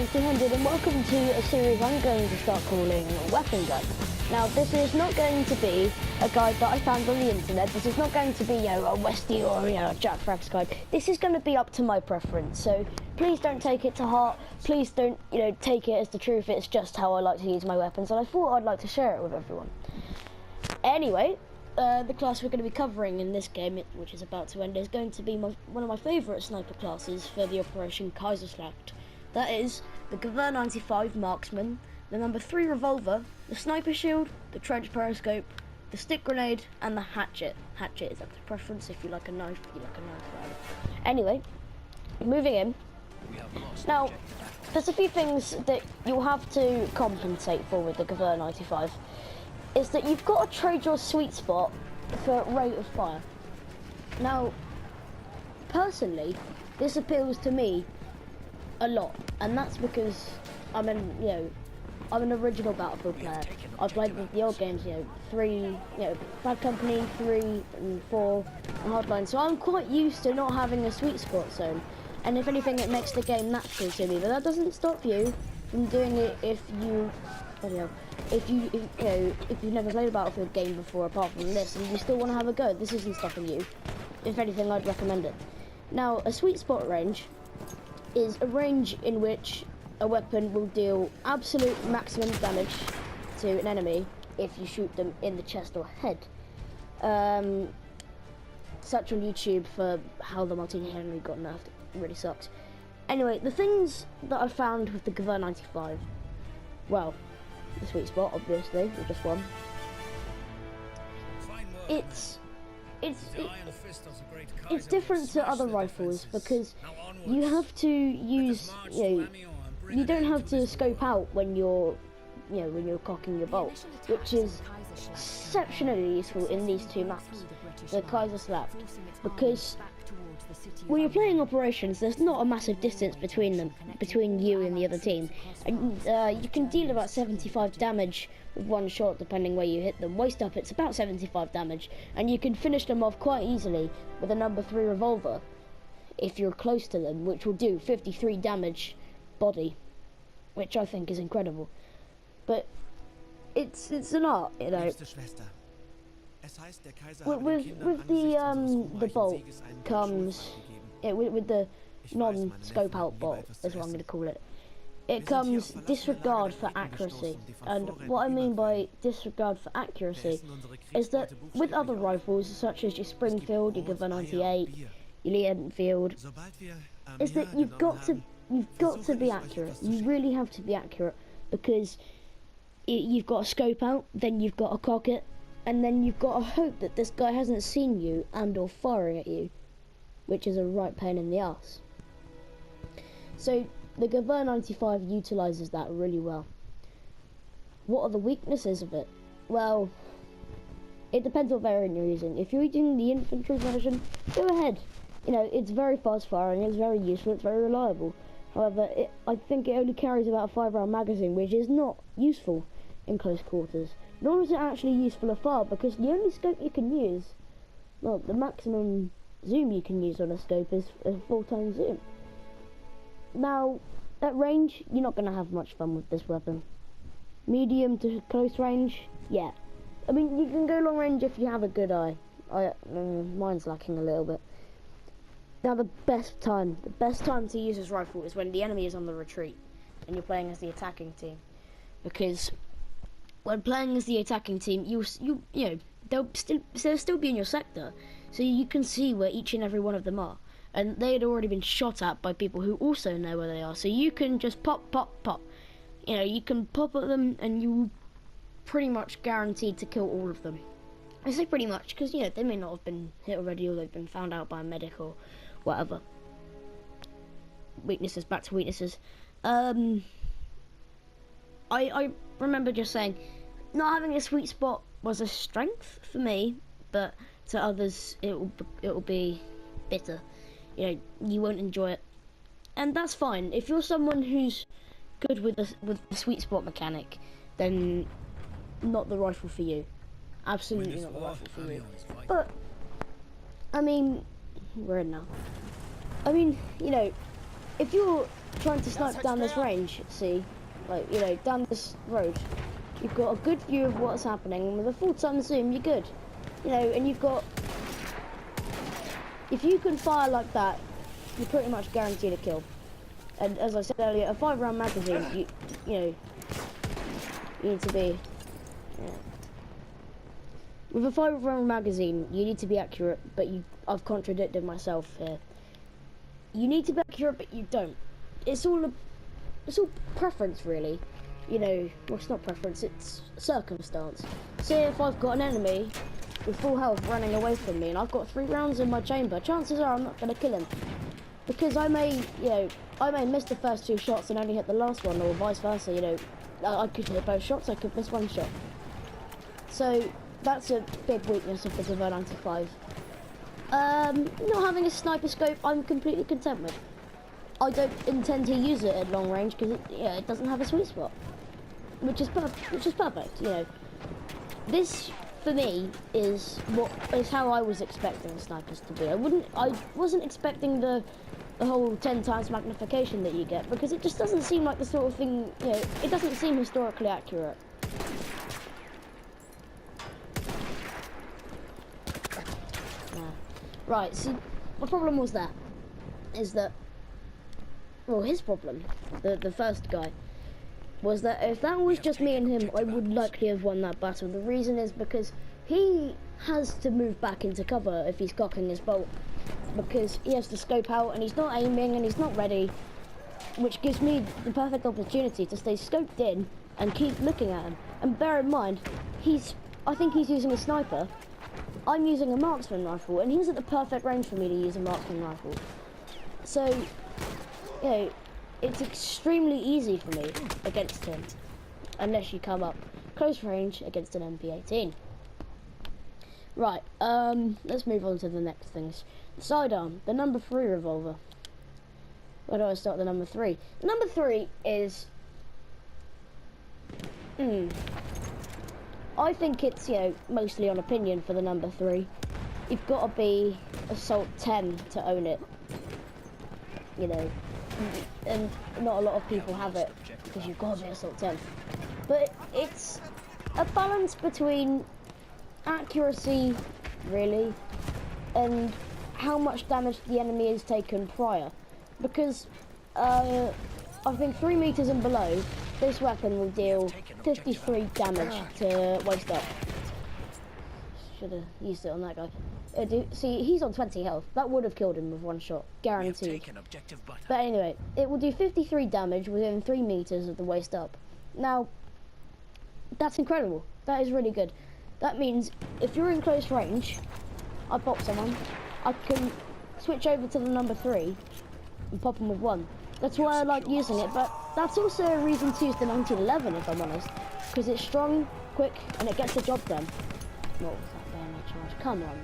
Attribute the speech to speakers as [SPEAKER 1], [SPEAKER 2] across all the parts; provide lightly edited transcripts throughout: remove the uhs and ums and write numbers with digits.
[SPEAKER 1] name's 200 and welcome to a series I'm going to start calling Weapon Guide. Now this is not going to be a guide that I found on the internet. This is not going to be a Westie or a SHAREfactory guide. This is going to be up to my preference, so please don't take it to heart. Please don't take it as the truth. It's just how I like to use my weapons, and I thought I'd like to share it with everyone. Anyway, the class we're going to be covering in this game, which is about to end, is going to be one of my favourite sniper classes for the Operation Kaiserslacht. That is the Gewehr 95 Marksman, the number 3 revolver, the sniper shield, the trench periscope, the stick grenade, and the hatchet. Hatchet is up to preference. If you like a knife, you like a knife. Whatever. Anyway, moving in. Now, there's a few things that you'll have to compensate for with the Gewehr 95. Is that you've got to trade your sweet spot for rate of fire. Now, personally, this appeals to me a lot, and that's because I'm an original Battlefield player. I've played the old games, 3, Bad Company, 3 and 4, and Hardline, so I'm quite used to not having a sweet spot zone. And if anything, it makes the game natural to me. But that doesn't stop you from doing it if you've never played a Battlefield game before, apart from this, and you still want to have a go. This isn't stopping you. If anything, I'd recommend it. Now, a sweet spot range is a range in which a weapon will deal absolute maximum damage to an enemy if you shoot them in the chest or head. Search on YouTube for how the multi-Henry got nerfed. It really sucks. Anyway, the things that I found with the Gewehr 95, well, the sweet spot, obviously, with just one. It's different to other rifles because you have to use, you don't have to scope out when you're cocking your bolt, which is exceptionally useful in these two maps, the Kaiserslacht, because when you're playing operations, there's not a massive distance between you and the other team, and you can deal about 75 damage with one shot depending where you hit them. Waist up, it's about 75 damage, and you can finish them off quite easily with a number 3 revolver if you're close to them, which will do 53 damage body, which I think is incredible. But it's an art, With the bolt comes with the non-scope out bolt, is what I'm going to call it. It comes disregard for accuracy, and what I mean by disregard for accuracy is that with other rifles such as your Springfield, your Gewehr 98, your Lee Enfield, is that you've got to be accurate. You really have to be accurate because you've got to scope out, then you've got to cock it, and then you've got to hope that this guy hasn't seen you and or firing at you, which is a right pain in the ass. So the Gewehr 95 utilises that really well. What are the weaknesses of it? Well, it depends what variant you're using. If you're using the infantry version, go ahead. It's very fast firing, it's very useful, it's very reliable. However, I think it only carries about a 5-round magazine, which is not useful in close quarters. Nor is it actually useful afar, because the only scope you can use, well, the maximum zoom you can use on a scope is a 4x zoom. Now, at range, you're not going to have much fun with this weapon. Medium to close range, yeah. I mean, you can go long range if you have a good eye. Mine's lacking a little bit. Now, the best time to use this rifle is when the enemy is on the retreat and you're playing as the attacking team, because when playing as the attacking team, they'll still be in your sector, so you can see where each and every one of them are, and they had already been shot at by people who also know where they are. So you can just pop. You can pop at them, and you're pretty much guaranteed to kill all of them. I say pretty much because they may not have been hit already, or they've been found out by a medic or whatever. Weaknesses, back to weaknesses. I remember just saying, not having a sweet spot was a strength for me, but to others it will be bitter. You won't enjoy it, and that's fine. If you're someone who's good with the sweet spot mechanic, then not the rifle for you. Absolutely not the rifle for you. But I mean, we're in now. I mean, if you're trying to snipe down this range, see, like, you know, down this road, you've got a good view of what's happening, and with a full-time zoom, you're good. You know, and you've got, if you can fire like that, you're pretty much guaranteed a kill. And as I said earlier, a 5-round magazine, you know, you need to be, yeah. With a 5-round magazine, you need to be accurate, but I've contradicted myself here. You need to be accurate, but you don't. It's all preference, really. You know, well, it's not preference, it's circumstance. Say if I've got an enemy with full health running away from me, and I've got 3 rounds in my chamber, chances are I'm not going to kill him. Because I may, you know, I may miss the first 2 shots and only hit the last one, or vice versa, you know. I could hit both shots, I could miss 1 shot. So, that's a big weakness of the Devo 95. Not having a sniper scope, I'm completely content with. I don't intend to use it at long range because it doesn't have a sweet spot, which is perfect. You know, this for me is how I was expecting snipers to be. I wasn't expecting the whole 10 times magnification that you get, because it just doesn't seem like the sort of thing. You know, it doesn't seem historically accurate. Right, see, my problem was well, his problem, the first guy, was that if that was just me and him, I would likely have won that battle. The reason is because he has to move back into cover if he's cocking his bolt, because he has to scope out and he's not aiming and he's not ready, which gives me the perfect opportunity to stay scoped in and keep looking at him. And bear in mind, I think he's using a sniper. I'm using a marksman rifle, and he's at the perfect range for me to use a marksman rifle. So, you know, it's extremely easy for me against him, unless you come up close range against an MP18. Right, let's move on to the next things. Sidearm, the number 3 revolver. Where do I start the number 3? The number 3 is... I think it's, you know, mostly on opinion for the number 3. You've got to be Assault 10 to own it. You know, and not a lot of people have it, because you've got to be Assault 10. But it's a balance between accuracy, really, and how much damage the enemy has taken prior. Because, I think 3 meters and below, this weapon will deal 53 damage to waist up. Should have used it on that guy. See, he's on 20 health. That would have killed him with 1 shot, guaranteed. But anyway, it will do 53 damage within 3 meters of the waist up. Now, that's incredible. That is really good. That means if you're in close range, I pop someone, I can switch over to the number 3 and pop them with 1. That's why I like using it, but that's also a reason to use the 1911, if I'm honest, because it's strong, quick, and it gets the job done. What was that bayonet charge? Come on.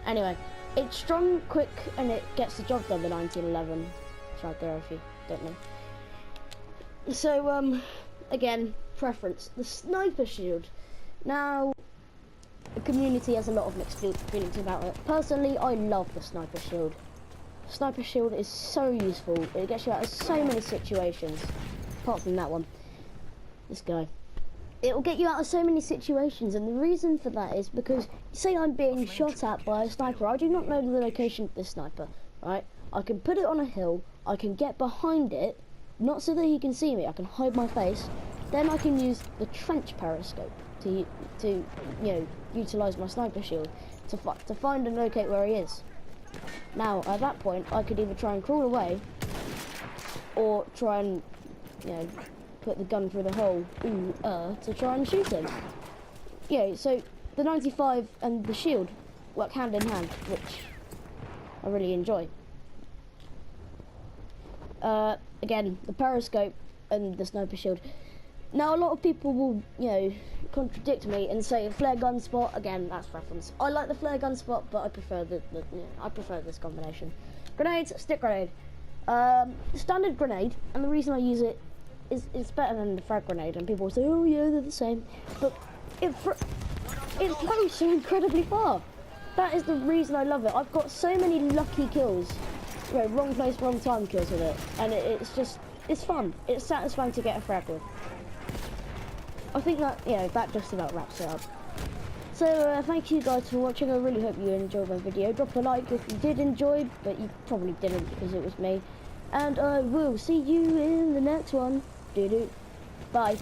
[SPEAKER 1] Anyway, it's strong, quick, and it gets the job done, the 1911. It's right there if you don't know. So, again, preference. The sniper shield. Now, the community has a lot of mixed feelings about it. Personally, I love the sniper shield. Sniper shield is so useful. It gets you out of so many situations. Apart from that one. This guy. It will get you out of so many situations, and the reason for that is because, say I'm being shot at by a sniper, I do not know the location of this sniper, right? I can put it on a hill, I can get behind it, not so that he can see me, I can hide my face, then I can use the trench periscope to you know, utilise my sniper shield to find and locate where he is. Now, at that point, I could either try and crawl away, or try and, you know, put the gun through the hole, to try and shoot him. You know, so the 95 and the shield work hand in hand, which I really enjoy. Again, the periscope and the sniper shield. Now, a lot of people will, you know, contradict me and say flare gun spot. Again, that's preference. I like the flare gun spot, but I prefer I prefer this combination. Grenades, stick grenade. Standard grenade, and the reason I use it is it's better than the frag grenade. And people say, oh yeah, they're the same, but it throws so incredibly far. That is the reason I love it. I've got so many lucky kills wrong place, wrong time kills with it, and it's fun. It's satisfying to get a frag with. I think that that just about wraps it up. So thank you guys for watching. I really hope you enjoyed my video. Drop a like if you did enjoy, but you probably didn't because it was me. And I will see you in the next one. Bye.